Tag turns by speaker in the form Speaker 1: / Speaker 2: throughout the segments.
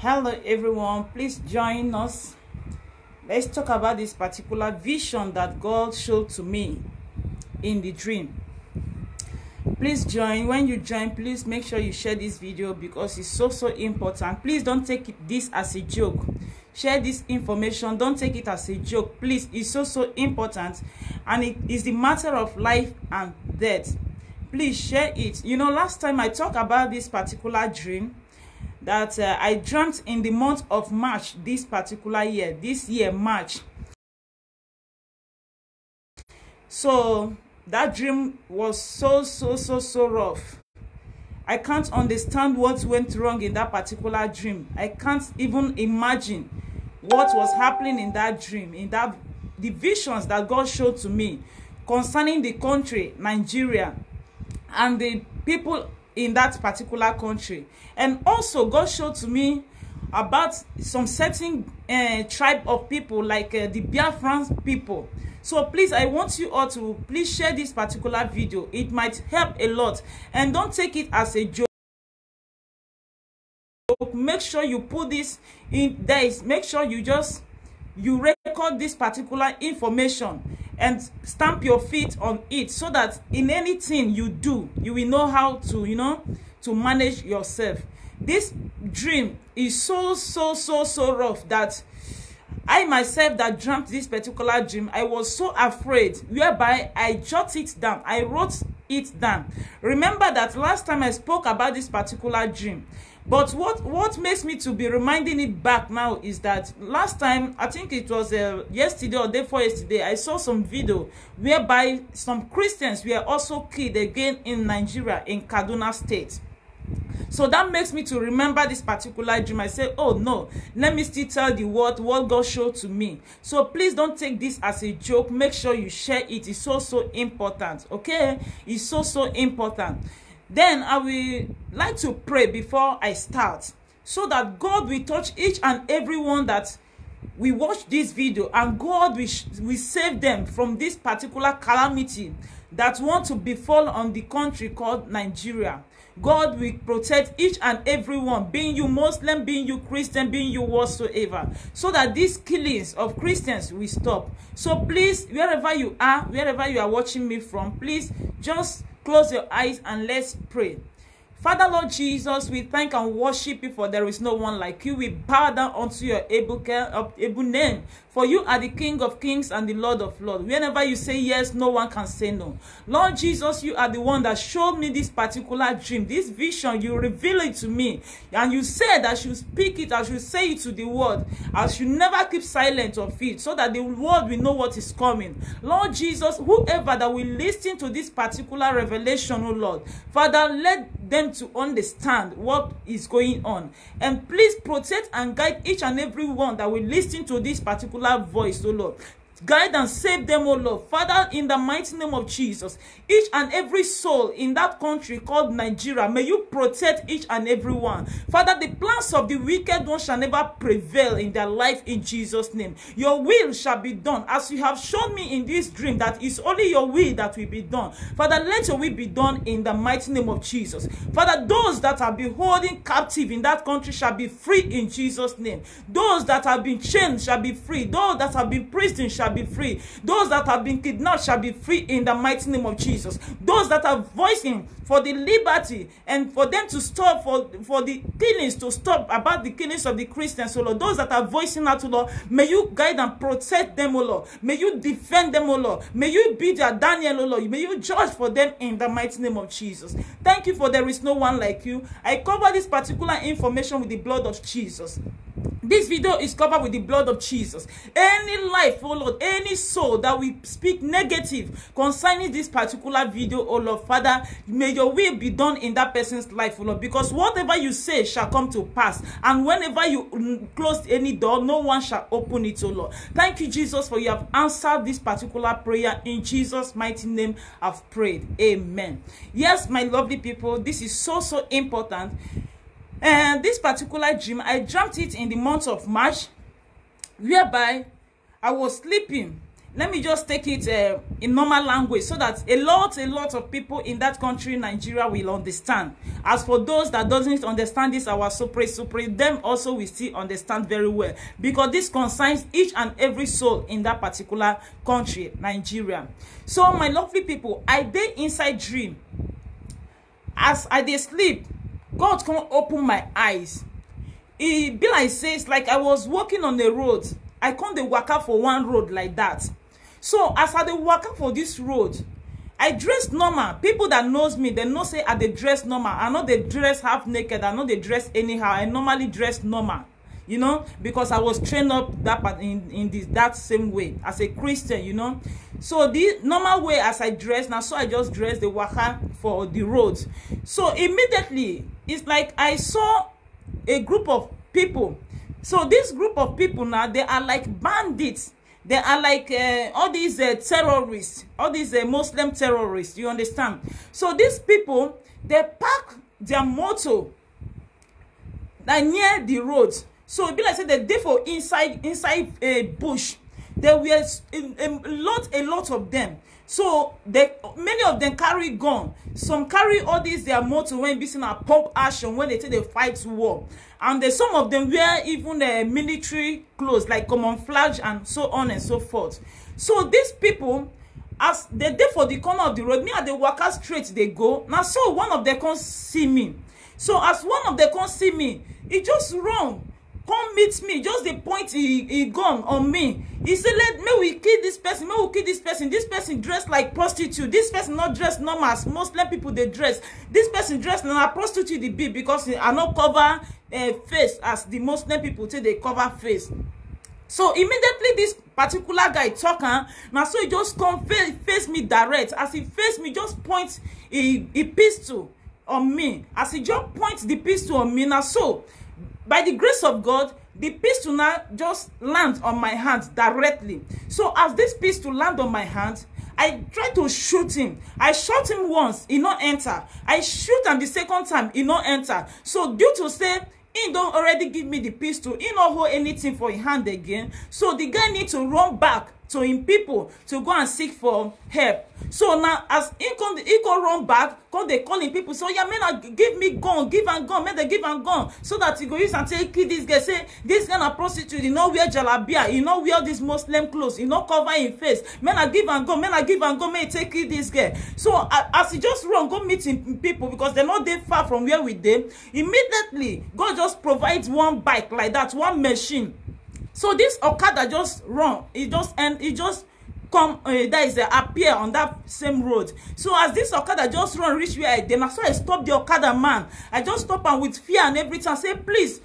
Speaker 1: Hello everyone, please join us. Let's talk about this particular vision that God showed to me in the dream. Please join. When you join, please make sure you share this video because it's so important. Please don't take this as a joke. Share this information. Don't take it as a joke. Please, it's so important, and it is the matter of life and death. Please share it. You know, last time I talked about this particular dream that I dreamt in the month of March this particular year, March. So that dream was so rough. I can't understand what went wrong in that particular dream. I can't even imagine what was happening in that dream, the visions that God showed to me concerning the country, Nigeria, and the people in that particular country. And also God showed to me about some certain tribe of people, like the Biafran people. So please, I want you all to please share this particular video. It might help a lot, and don't take it as a joke. Make sure you put this in there. Make sure you record this particular information and stamp your feet on it, so that in anything you do, you will know how to, to manage yourself. This dream is so rough that I myself that dreamt this particular dream, I was so afraid, whereby I jot it down. I wrote it down. Remember that last time I spoke about this particular dream. But what makes me to be reminding it back now is that last time, I think it was yesterday or day before yesterday, I saw some video whereby some Christians were also killed again in Nigeria, in Kaduna State. So that makes me to remember this particular dream. I say, oh no, let me still tell the world what God showed to me. So please don't take this as a joke. Make sure you share it. It's so important. Okay, it's so important. Then I will like to pray before I start, so that God will touch each and everyone that we watch this video, and God will save them from this particular calamity that want to befall on the country called Nigeria. God will protect each and everyone, being you Muslim, being you Christian, being you whatsoever, so that these killings of Christians will stop. So please, wherever you are watching me from, please just close your eyes and let's pray. Father, Lord Jesus, we thank and worship you, for there is no one like you. We bow down unto your able name, for you are the King of kings and the Lord of lords. Whenever you say yes, no one can say no. Lord Jesus, you are the one that showed me this particular dream, this vision. You reveal it to me, and you said I should speak it, I should say it to the world. I should never keep silent of it, so that the world will know what is coming. Lord Jesus, whoever that will listen to this particular revelation, oh Lord, Father, let them to understand what is going on, and please protect and guide each and every one that will listen to this particular voice, oh Lord. Guide and save them, oh Lord. Father, in the mighty name of Jesus, each and every soul in that country called Nigeria, may you protect each and every one. Father, the plans of the wicked one shall never prevail in their life, in Jesus' name. Your will shall be done, as you have shown me in this dream, that it's only your will that will be done. Father, let your will be done in the mighty name of Jesus. Father, those that have been holding captive in that country shall be free in Jesus' name. Those that have been chained shall be free. Those that have been imprisoned shall be free. Those that have been kidnapped shall be free in the mighty name of Jesus. Those that are voicing for the liberty and for them to stop, for the killings to stop, about the killings of the Christians, oh Lord. Those that are voicing out, oh Lord, may you guide and protect them, oh Lord. May you defend them, oh Lord. May you be their Daniel, oh Lord. May you judge for them in the mighty name of Jesus. Thank you, for there is no one like you. I cover this particular information with the blood of Jesus. This video is covered with the blood of Jesus. Any life, oh Lord, any soul that we speak negative concerning this particular video, oh Lord, Father, may your will be done in that person's life, oh Lord, because whatever you say shall come to pass, and whenever you close any door, no one shall open it, oh Lord. Thank you, Jesus, for you have answered this particular prayer. In Jesus' mighty name I've prayed. Amen. Yes, my lovely people, this is so important. And this particular dream, I dreamt it in the month of March, whereby I was sleeping. let me just take it in normal language so that a lot of people in that country, Nigeria, will understand. As for those that doesn't understand this, our super, them also will still understand very well, because this concerns each and every soul in that particular country, Nigeria. So my lovely people, I dey inside dream. As I dey sleep, God come open my eyes. E be like says like I was walking on the road. I come dey waka for one road like that. So as I dey waka for this road, I dress normal. People that knows me, they know say I dey dress normal. I know they dress half naked. I know they dress anyhow. I normally dress normal, you know, because I was trained up that in that same way as a Christian, you know. So the normal way as I dress now, so I just dress the waka for the road. So immediately it's like I saw a group of people. So this group of people now, they are like bandits. They are like all these terrorists, all these Muslim terrorists, you understand? So these people, they park their motor near the road. So it be like say they dey for inside a bush. There were a lot of them. So many of them carry gun. Some carry all these their motor when be seen a pump action when they say they fight war. And some of them wear even military clothes like camouflage and so on and so forth. So these people, as they dey for the corner of the road, me and the walker straight they go. Now so one of them come see me. So as one of them come see me, he just run. Come meet me, just the point he gun on me. He said, let me we kill this person, may we kill this person. This person dressed like prostitute. This person not dressed normal as Muslim people they dress. This person dressed like a prostitute they be, because I not cover face as the Muslim people say they cover face. So immediately this particular guy talking, now so he just come face me direct. As he face me, just point a pistol on me. As he just points the pistol on me, now so by the grace of God, the pistol now just lands on my hand directly. So as this pistol land on my hand, I try to shoot him. I shot him once, he not enter. I shoot him the second time, he not enter. So due to say he don't already give me the pistol, he not hold anything for his hand again. So the guy need to run back to him people to go and seek for help. So now as he can run back, come they calling people. So yeah, man, give me gun, give and gun, man, they give and gun, so that he go use and take kill this guy. Say this kind of prostitute, you know, wear jalabia, you know, wear this Muslim clothes, you know, cover his face. Man, I give and gun, man, I give and gun, man, take kill this guy. So as he just run, go meet him people, because they're not that far from where we did. Immediately, God just provides one bike like that, one machine. So this Okada just run, it just come that is appear on that same road. So as this Okada just run reach where I did, so I stop the Okada man. I just stop and with fear and everything, I say, please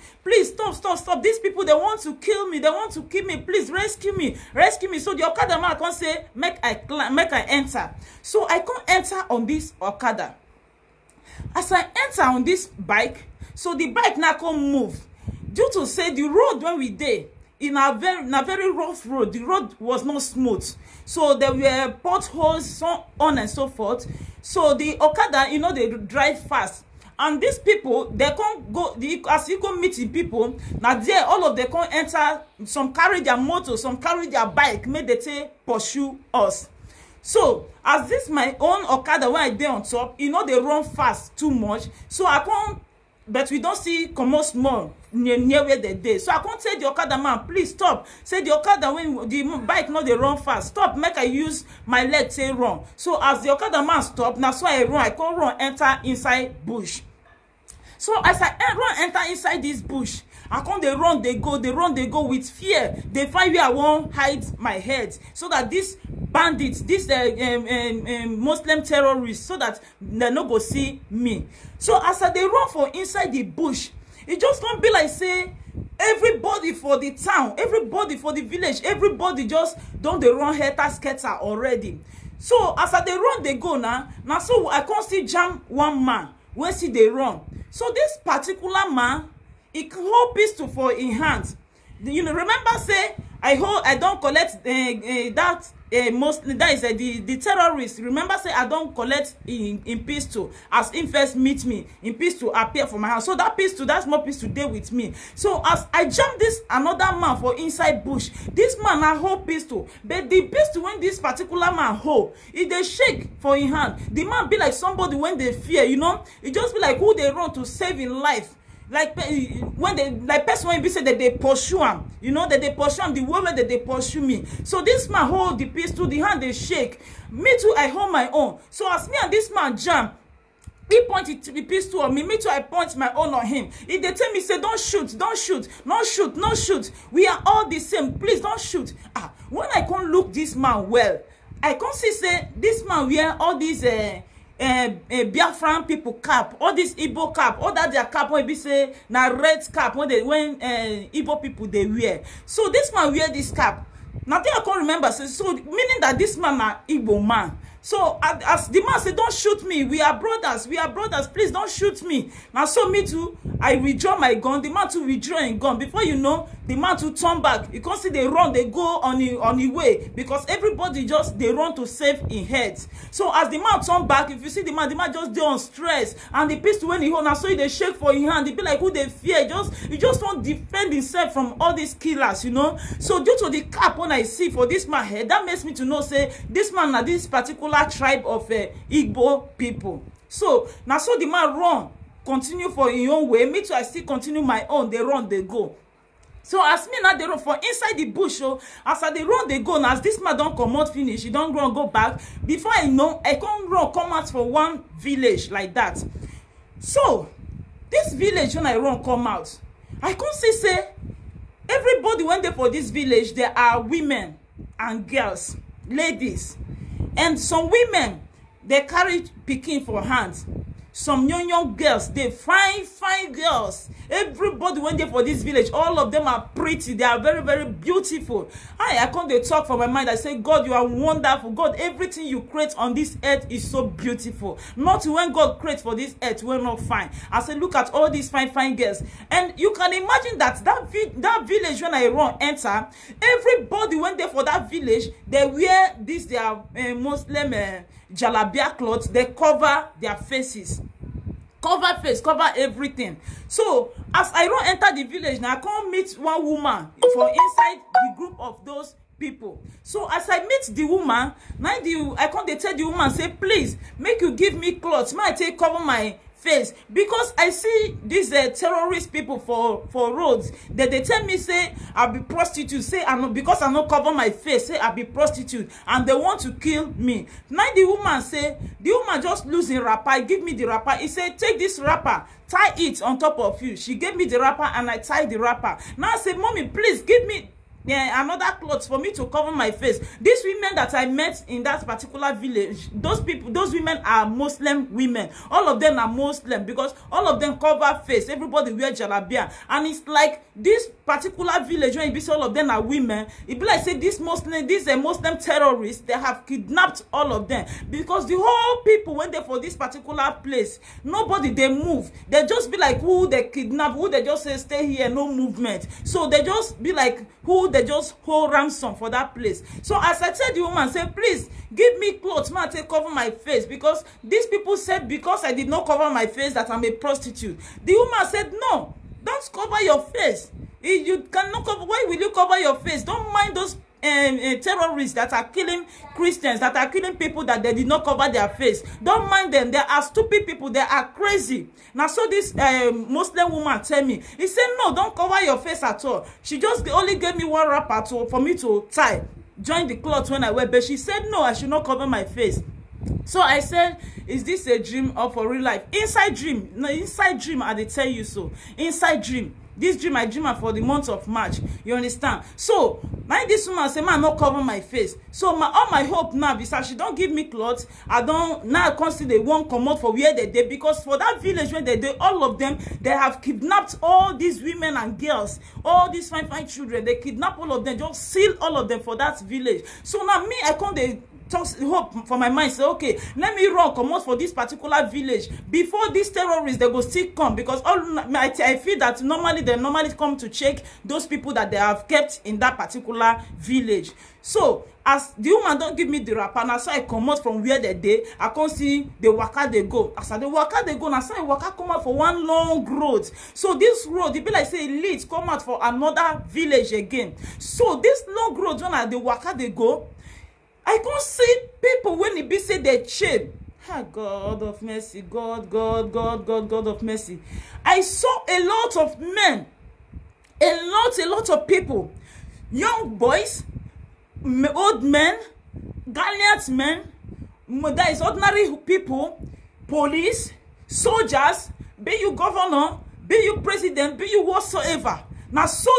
Speaker 1: stop. These people, they want to kill me, please rescue me. So the Okada man can say, make I enter. So I can't enter on this Okada. As I enter on this bike, so the bike now can't move. Due to say the road when we did, in a very rough road, the road was not smooth. So there were potholes, so on and so forth. So the Okada, you know, they drive fast. And these people, they can't go, as you go meeting people, now there, all of them can't enter, some carry their motor, some carry their bike, may they take pursue us. So, as this my own Okada, when I dey on top, you know, they run fast too much. So I can't, but we don't see come out small near where they dey. So I can't say the Okada man, please stop. Say the Okada, when the bike not they run fast, stop, make I use my leg say run. So as the Okada man stop, now so I run, I can't run, enter inside bush. So as I run, enter inside this bush, I can't they run, they go with fear. They find where I won't hide my head, so that these bandits, these Muslim terrorists, so that they no go see me. So as they run for inside the bush, it just don't be like say everybody for the town, everybody for the village, everybody just don't they run helter-skelter already. So as they run, they go now so I can't see jam one man where see they run. So this particular man, he hold pistol for in hands. You know, remember say I don't collect that mostly that is the terrorists. Remember say I don't collect in pistol as him first meet me in pistol appear for my house. So that pistol, that small pistol dey with me. So as I jam this another man for inside bush, this man na hold pistol, but the pistol when this particular man hold, e dey shake for him hand. The man be like somebody when they fear, you know, it just be like who they run to save in life. Like when they, like person when be say that they pursue him, you know, that they pursue him the way that they pursue me. So this man hold the pistol, the hand they shake. Me too, I hold my own. So as me and this man jam, he pointed the pistol on me. Me too, I point my own on him. If they tell me, say, don't shoot, don't shoot, no shoot, no shoot. We are all the same. Please don't shoot. Ah, when I can't look this man well, I can't see say this man wear all these Biafran people cap, all this Igbo cap, all that their cap when be say na red cap when Igbo people they wear. So this man wear this cap. Nothing I can't remember. So meaning that this man na Igbo man. So as the man said, don't shoot me. We are brothers. We are brothers. Please don't shoot me. Now so me too, I withdraw my gun. The man too withdraw his gun. Before you know, the man too turn back. You can see they run, they go on the way because everybody just they run to save in heads. So as the man turn back, if you see the man just dey on stress and the pistol when he hold now, so they shake for his hand. They be like who they fear. He just want to defend himself from all these killers, you know. So due to the cap when I see for this man head, that makes me to know say this man na this particular tribe of Igbo people. So now so the man run continue for his own way. Me too, I still continue my own. They run, they go. So as me now they run for inside the bush. So as they run, they go. Now as this man don't come out finish, he don't run go back. Before I know, I can't run come out for one village like that. So this village when I run come out, I can't see say everybody went there for this village. There are women and girls, ladies. And some women, they carry pikin for hands. Some young girls, they fine girls. Everybody went there for this village. All of them are pretty. They are very, very beautiful. I can't they talk from my mind. I say, God, you are wonderful. God, everything you create on this earth is so beautiful. Not when God creates for this earth, we're not fine. I say, look at all these fine girls. And you can imagine that village when I run enter, everybody went there for that village. They wear this, their Muslim jalabia clothes. They cover their faces. Cover face, cover everything. So as I don't enter the village now, I can't meet one woman for inside the group of those people. So as I meet the woman, now I can't tell the woman, say, please make you give me clothes. May I take cover my face, because I see these terrorist people for roads that they tell me say I'll be prostitute, say I know because I not cover my face, say I'll be prostitute, and they want to kill me. Now the woman say, the woman just losing wrapper, give me the wrapper. He said, take this wrapper, tie it on top of you. She gave me the wrapper and I tied the wrapper. Now I say, mommy, please give me another clothes for me to cover my face. These women that I met in that particular village, those women are Muslim women. All of them are Muslim because all of them cover face. Everybody wear jalabia, and it's like this particular village when it be all of them are women. It be like say these Muslim terrorists, they have kidnapped all of them because the whole people went there for this particular place. Nobody they move. They just be like who they kidnap, who they just say stay here, no movement. So they just be like who they just hold ransom for that place. So as I tell the woman, say, please give me clothes, man, take cover my face, because these people said because I did not cover my face that I'm a prostitute. The woman said, no, don't cover your face. You cannot cover. Why will you cover your face? Don't mind those terrorists that are killing Christians, that are killing people that they did not cover their face. Don't mind them. They are stupid people. They are crazy. Now, so this Muslim woman tell me, he said, no, don't cover your face at all. She just only gave me one wrapper for me to tie, join the cloth when I wear, but she said, no, I should not cover my face. So I said, is this a dream or for real life? Inside dream. No, inside dream, I tell you so. Inside dream. This dream I dream for the month of March. You understand? So now this woman say, man, not cover my face. So all my hope now is that she don't give me clothes. I don't now consider they won't come out for where they did, because for that village when they did, all of them, they have kidnapped all these women and girls, all these fine children. They kidnap all of them, just seal all of them for that village. So now me, I can't hope for my mind. Say, okay, let me run, come out for this particular village before these terrorists they go still come, because I feel that normally they come to check those people that they have kept in that particular village. So as the woman don't give me the wrapper, now so I come out from where they dey, I can't see the waka they go. As the waka they go, now so I waka come out for one long road. So this road, it be like say it leads come out for another village again. So this long road when the waka they go, I can't see people when it be say they chain. Ah, God of mercy, God of mercy. I saw a lot of men, a lot of people, young boys, old men, gallant men, that is ordinary people, police, soldiers, be you governor, be you president, be you whatsoever. Now so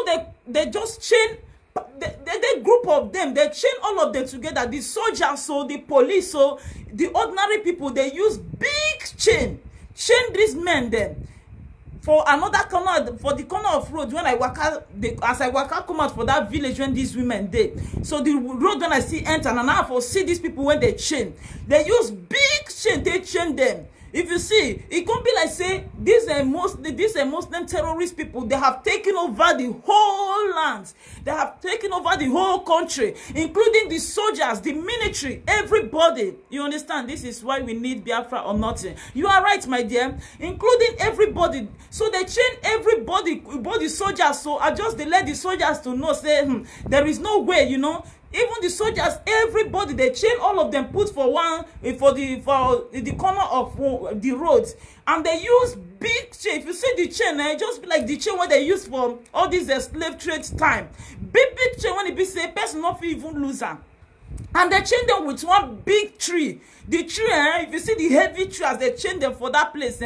Speaker 1: they just chain. The group of them, they chain all of them together. The soldiers, so the police, so the ordinary people, they use big chain these men then for another corner, for the corner of road. When I walk out, as I walk out, come out for that village when these women did. So the road when I see enter, and now for see these people when they chain, they use big chain, they chain them. If you see, it could be like say these are Muslim terrorist people. They have taken over the whole land. They have taken over the whole country, including the soldiers, the military, everybody. You understand? This is why we need Biafra or nothing. You are right, my dear. Including everybody. So they chain everybody, both the soldiers. So I just they let the soldiers to know, say, there is no way, you know. Even the soldiers, everybody, they chain all of them, put for one for the corner of the roads, and they use big chain. If you see the chain, it just be like the chain what they use for all these slave trade time. Big chain when it be say person not even lose am. And they chain them with one big tree. The tree, if you see the heavy tree as they chain them for that place,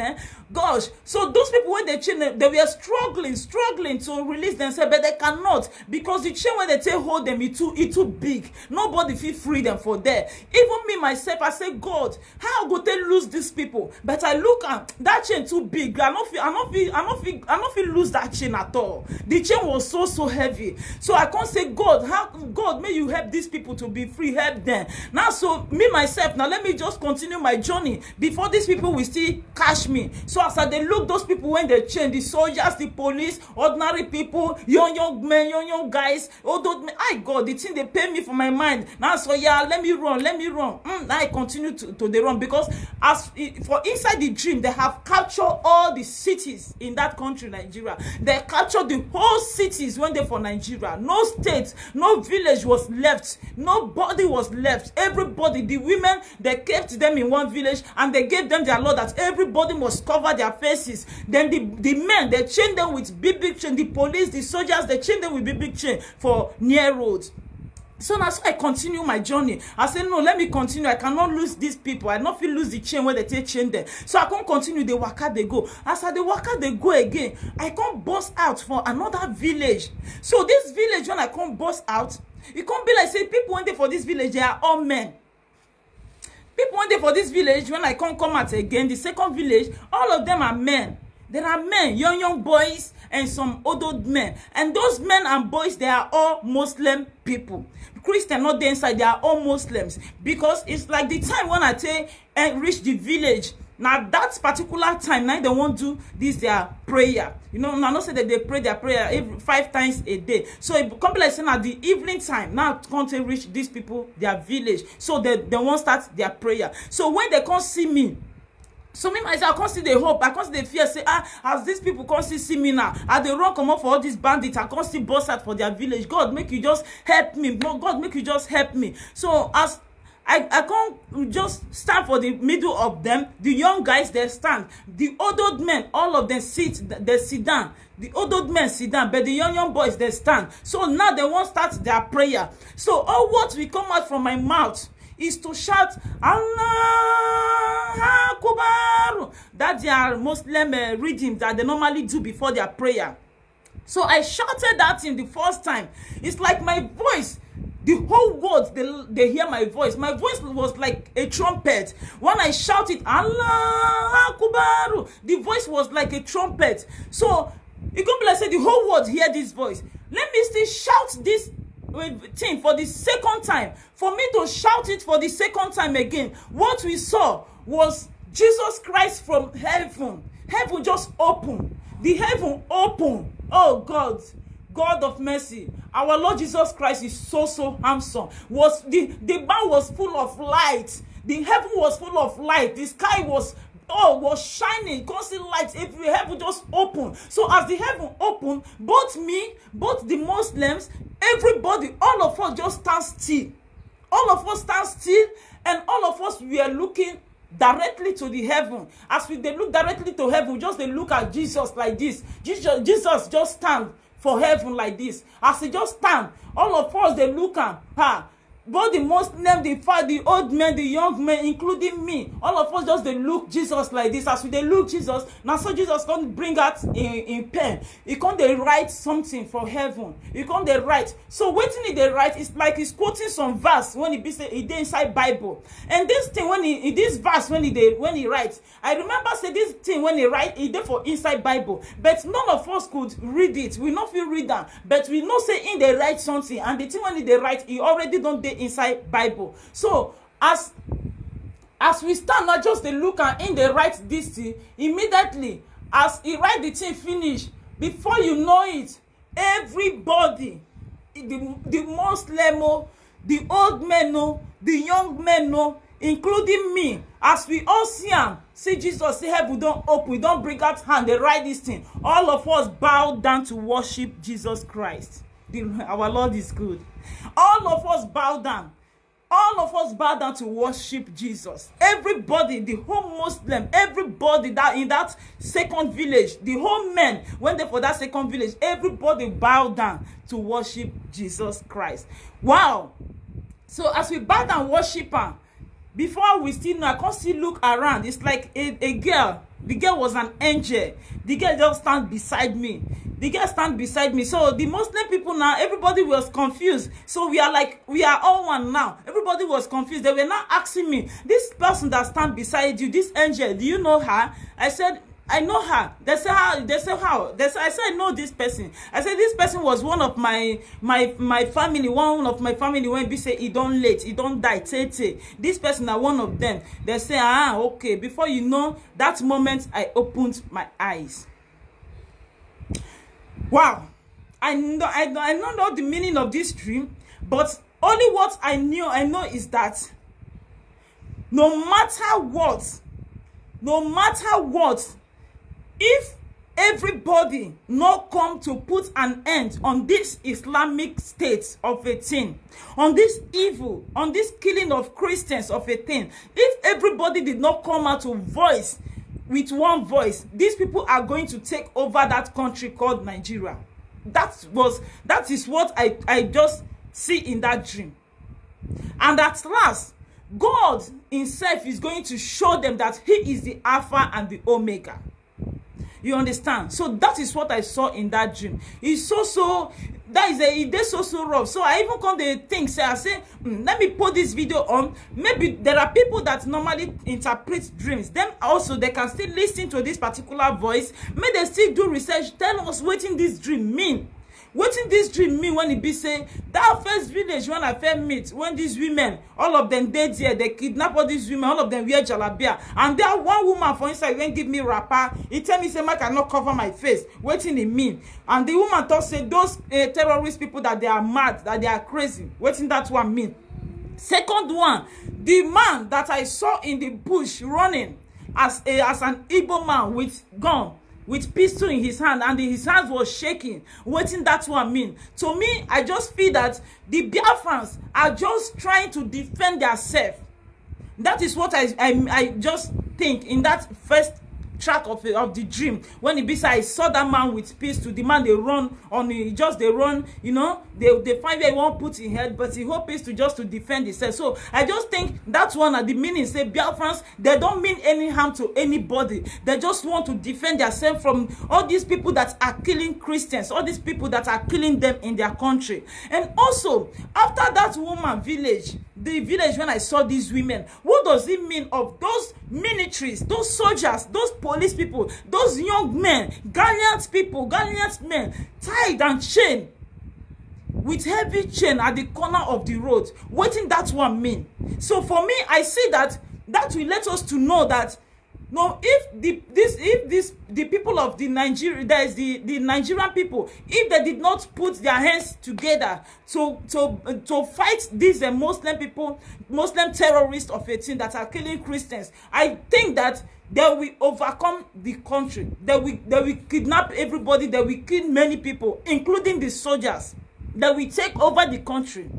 Speaker 1: gosh. So those people when they chain them, they were struggling to release themselves, but they cannot, because the chain when they take hold them, it too big. Nobody feel free them for there. Even me myself, I say, God, how go they lose these people? But I look at that chain too big. I not feel lose that chain at all. The chain was so heavy. So I can't say, God, how God may you help these people to be free, help them. Now so me myself, now let me just continue my journey before these people will still catch me. So as they look, those people when they chain, the soldiers, the police, ordinary people, young men, young guys, all those men, God, the thing they pay me for my mind. Now so yeah, let me run. Now I continue to the run, because as for inside the dream, they have captured all the cities in that country, Nigeria. They captured the whole cities when they for Nigeria. No state, no village was left. Nobody was left. Everybody, the women, they kept them in one village, and they gave them their law that everybody must cover their faces. Then the men, they chained them with big chain. The police, the soldiers, they chained them with big chain for near roads. So now so I continue my journey. I said, no, let me continue. I cannot lose these people. I not feel lose the chain where they take chain them. So I can't continue the waka they go. As I the waka they go again, I can't bust out for another village. So this village, when I can't bust out, it can't be like say people went there for this village, they are all men. People went there for this village, when I can't come out again, the second village, all of them are men. There are men, young boys, and some old men. And those men and boys, they are all Muslim people. Christian not there inside, they are all Muslims. Because it's like the time when I take and reach the village. Now that particular time, now they won't do this their prayer. You know, now not say that they pray their prayer 5 times a day. So it come like saying at the evening time, now can't they reach these people, their village. So they won't start their prayer. So when they can't see me, so me myself, I can't see the hope, I can't see the fear, say, as these people can't see me now, as they run come up for all these bandits, I can't see bust out for their village. God, make you just help me. God, make you just help me. So as I can't just stand for the middle of them, the young guys, they stand. The old men, all of them they sit down. The old men sit down, but the young boys, they stand. So now they won't start their prayer. So all what will come out from my mouth is to shout, Allah Akbar. That's their Muslim readings that they normally do before their prayer. So I shouted that in the first time. It's like my voice, the whole world, they hear my voice. My voice was like a trumpet. When I shouted, Allah Akbar, the voice was like a trumpet. So it could be like say the whole world hear this voice. Let me still shout this thing for the second time, for me to shout it for the second time again. What we saw was Jesus Christ from heaven. Heaven just opened. The heaven opened. Oh God, God of mercy. Our Lord Jesus Christ is so handsome. The man was full of light. The heaven was full of light. The sky was shining, constant light. If the heaven just opened. So as the heaven opened, both the Muslims, everybody, all of us just stand still. All of us stand still, and all of us, we are looking directly to the heaven. As they look directly to heaven, they look at Jesus like this. Jesus just stand for heaven like this. As he just stand, all of us, they look at her. Both the Muslim, the old men, the young men, including me, all of us just they look Jesus like this. As they look Jesus, now so Jesus can't bring out in pen. He can't they write something for heaven. He can't they write. So waiting they write, it's like he's quoting some verse when he be say he did inside Bible. And this thing when he this verse when he writes, I remember say this thing when he write, he did for inside Bible. But none of us could read it. We not feel read that. But we know say in they write something, and the thing when they write, he already don't they inside Bible. So as we stand now, just they look and in they write this thing, immediately as he write the thing finish, before you know it, everybody, the Muslim, the old men, the young men, including me, as we all see Jesus, say heaven don't open, we don't bring out hand, they write this thing, all of us bow down to worship Jesus Christ. Our Lord is good. All of us bow down. All of us bow down to worship Jesus. Everybody, the whole Muslim, everybody that in that second village, the whole men went there for that second village, everybody bow down to worship Jesus Christ. Wow. So as we bow down worship her, before we still know, I can't still look around. It's like a girl. The girl was an angel. The girl just stand beside me. The girl stand beside me. So the Muslim people now, everybody was confused. So we are all one now. Everybody was confused. They were now asking me, this person that stand beside you, this angel, do you know her? I said, I know her. They say how? They say how? I said, I know this person. I said, this person was one of my family. One of my family when we say he don't late, he don't die. Tete. This person are one of them. They say, okay. Before you know, that moment I opened my eyes. Wow. I don't know the meaning of this dream, but only what I know is that no matter what, if everybody not come to put an end on this Islamic state of a thing, on this evil, on this killing of Christians of a thing, if everybody did not come out to voice with one voice, these people are going to take over that country called Nigeria. That is what I just see in that dream. And at last, God himself is going to show them that he is the Alpha and the Omega. You understand? So that is what I saw in that dream. It's so rough. So I even come to think, say, I say, let me put this video on. Maybe there are people that normally interpret dreams. Them also, they can still listen to this particular voice. May they still do research. Tell us what in this dream mean. What in this dream mean when it be say that first village when I first meet, when these women, all of them dead there, they kidnap all these women, all of them wear jalabia, and there one woman for inside when give me wrapper, he tell me say I cannot cover my face. What in it mean? And the woman thought say those terrorist people that they are mad, that they are crazy. What in that one mean? Second one, the man that I saw in the bush running as an Igbo man with gun, with pistol in his hand, and his hands was shaking. What in that one mean? To me, I just feel that the Biafrans are just trying to defend themselves. That is what I just think in that first track of the dream. When I saw that man with pistol, the man they run on, they run, you know, they find where he won't put in head, but he hope is to just to defend himself. So I just think that's one of the meaning. Say Biafrans, they don't mean any harm to anybody. They just want to defend themselves from all these people that are killing Christians, all these people that are killing them in their country. And also after that woman village, the village when I saw these women, what does it mean of those militaries, those soldiers, those police people, those young men, gallant people, gallant men, tied and chained? with heavy chain at the corner of the road. Wetin that one mean? So for me, I see that will let us to know that no, if the people of the Nigeria, there is the Nigerian people, if they did not put their hands together to fight these Muslim people, Muslim terrorists of 18 that are killing Christians, I think that they will overcome the country. They will kidnap everybody. They will kill many people, including the soldiers. They will take over the country,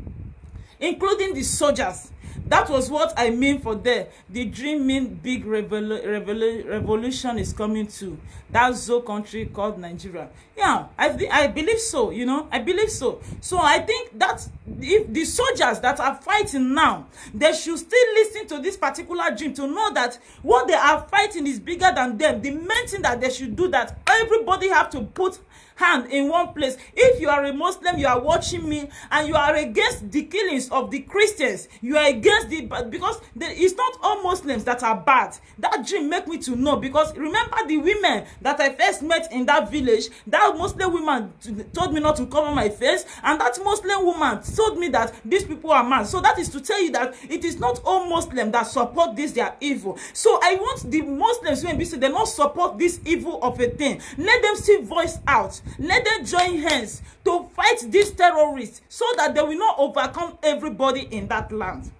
Speaker 1: including the soldiers. That was what I mean for there. The dream mean big revolution is coming to that Zoe country called Nigeria. Yeah, I believe so, you know. I believe so. So I think that if the soldiers that are fighting now, they should still listen to this particular dream to know that what they are fighting is bigger than them. The main thing that they should do, that everybody have to put hand in one place. If you are a Muslim, you are watching me, and you are against the killings of the Christians, you are against the, because it's not all Muslims that are bad. That dream make me to know, because remember the women that I first met in that village, that Muslim woman told me not to cover my face, and that Muslim woman told me that these people are mad. So that is to tell you that it is not all Muslims that support this, they are evil. So I want the Muslims when they not support this evil of a thing, let them still voice out. Let them join hands to fight these terrorists so that they will not overcome everybody in that land.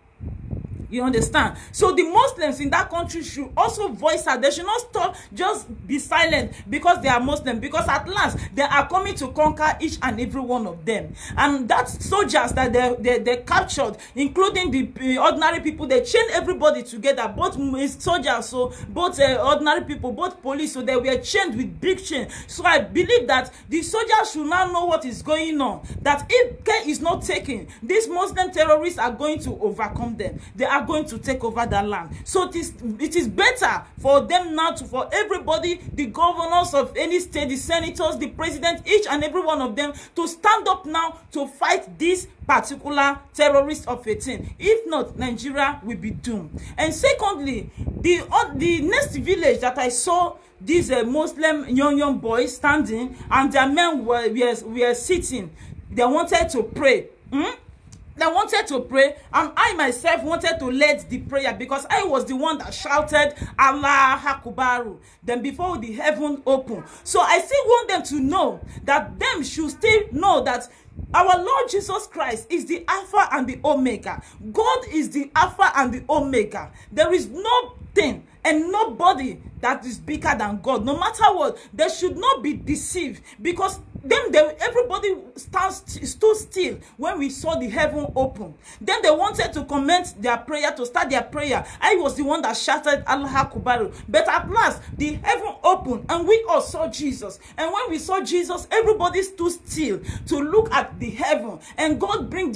Speaker 1: You understand? So the Muslims in that country should also voice out. They should not stop, just be silent because they are Muslim. Because at last, they are coming to conquer each and every one of them. And that soldiers that they captured, including the ordinary people, they chain everybody together. Both soldiers, so both ordinary people, both police, so they were chained with big chain. So I believe that the soldiers should now know what is going on. That if care is not taken, these Muslim terrorists are going to overcome them. They are going to take over that land. So it is better for them now for everybody, the governors of any state, the senators, the president, each and every one of them to stand up now to fight this particular terrorist of 18. If not, Nigeria will be doomed. And secondly, the next village that I saw these Muslim young boys standing, and their men were sitting. They wanted to pray. They wanted to pray, and I myself wanted to lead the prayer because I was the one that shouted Allah Akbar. Then before the heaven opened. So I still want them to know that them should still know that our Lord Jesus Christ is the Alpha and the Omega. God is the Alpha and the Omega. There is nothing and nobody that is bigger than God. No matter what, they should not be deceived, because everybody stood still when we saw the heaven open. Then they wanted to commence their prayer, to start their prayer. I was the one that shouted Allah Akbar. But at last, the heaven opened and we all saw Jesus. And when we saw Jesus, everybody stood still to look at the heaven. And God bring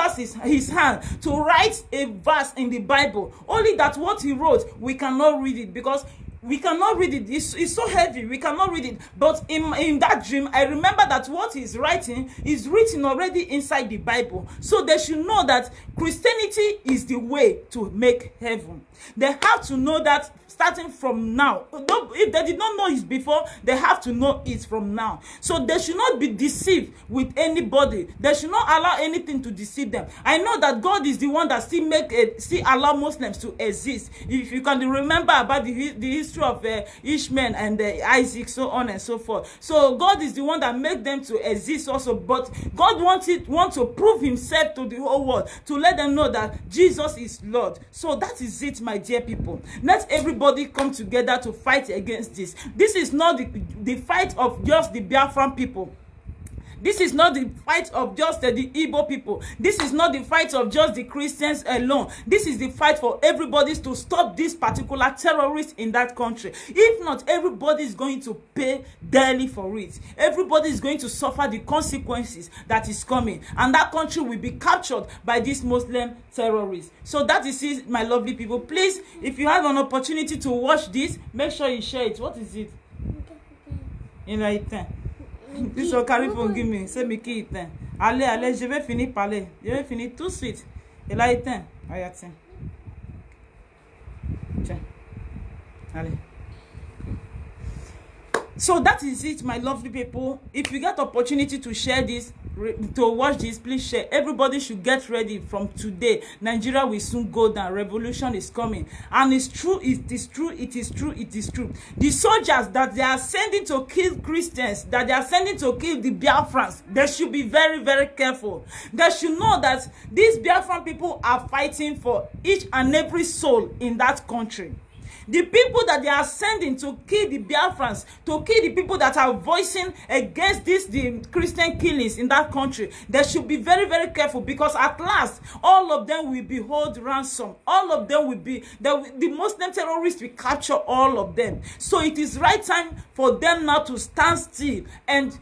Speaker 1: us his hand to write a verse in the Bible. Only that what he wrote, we cannot read it because we cannot read it. It's so heavy. We cannot read it. But in that dream, I remember that what he's writing is written already inside the Bible. So they should know that Christianity is the way to make heaven. They have to know that starting from now. If they did not know it before, they have to know it from now. So they should not be deceived with anybody. They should not allow anything to deceive them. I know that God is the one that still allow Muslims to exist. If you can remember about the history of Ishmael and Isaac, so on and so forth. So God is the one that made them to exist also. But God wants to prove himself to the whole world, to let them know that Jesus is Lord. So that is it, my dear people. Let everybody come together to fight against this. This is not the fight of just the Biafran people. This is not the fight of just the Igbo people. This is not the fight of just the Christians alone. This is the fight for everybody to stop this particular terrorist in that country. If not, everybody is going to pay dearly for it. Everybody is going to suffer the consequences that is coming. And that country will be captured by these Muslim terrorists. So that is it, my lovely people. Please, if you have an opportunity to watch this, make sure you share it. What is it? This will carry phone, give me. C'est Mickey. Allez, je vais finir parler. Je vais finir tout de suite. Il a éteint. Regarde, tiens. Tiens. Allez. So that is it, my lovely people. If you get opportunity to share this, to watch this, please share. Everybody should get ready from today. Nigeria will soon go down. Revolution is coming. And it's true, it is true, it is true, it is true. The soldiers that they are sending to kill Christians, that they are sending to kill the Biafrans, they should be very, very careful. They should know that these Biafran people are fighting for each and every soul in that country. The people that they are sending to kill the Biafrans, to kill the people that are voicing against the Christian killings in that country, they should be very, very careful, because at last, all of them will be held ransom. All of them will be, the Muslim terrorists will capture all of them. So it is right time for them now to stand still and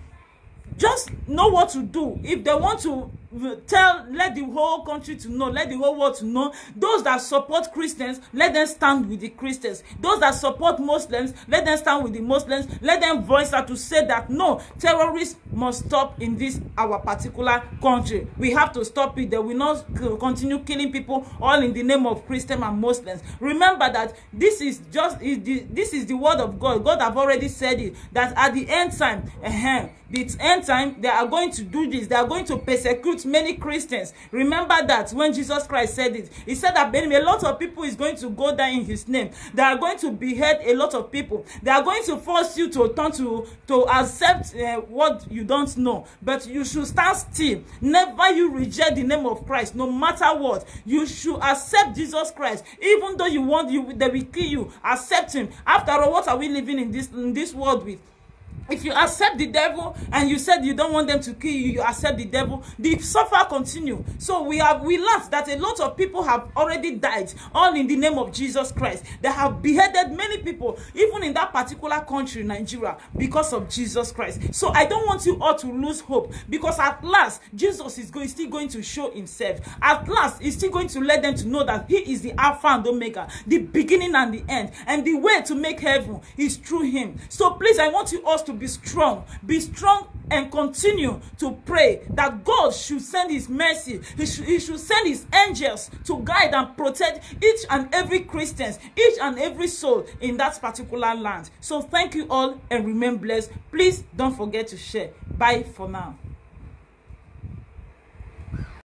Speaker 1: just know what to do. If they want to let the whole country to know, let the whole world to know, those that support Christians, let them stand with the Christians. Those that support Muslims, let them stand with the Muslims. Let them voice out to say that no, terrorists must stop in this our particular country. We have to stop it. They will not continue killing people all in the name of Christians and Muslims. Remember that this is the word of God. God have already said it, that at the end time, they are going to do this. They are going to persecute many Christians. Remember that when Jesus Christ said it, he said that a lot of people is going to go down in his name. They are going to behead a lot of people. They are going to force you to turn to accept what you don't know. But you should stand still. Never you reject the name of Christ, no matter what. You should accept Jesus Christ. Even though they will kill you, accept him. After all, what are we living in this world with? If you accept the devil and you said you don't want them to kill you, you accept the devil, the suffer continue. So we learned that a lot of people have already died, all in the name of Jesus Christ. They have beheaded many people, even in that particular country, Nigeria, because of Jesus Christ. So I don't want you all to lose hope, because at last, Jesus is still going to show himself. At last, he's still going to let them to know that he is the Alpha and Omega, the beginning and the end. And the way to make heaven is through him. So please, I want you all to be strong and continue to pray that God should send his mercy. He should send his angels to guide and protect each and every Christian, each and every soul in that particular land. So thank you all and remain blessed. Please don't forget to share. Bye for now.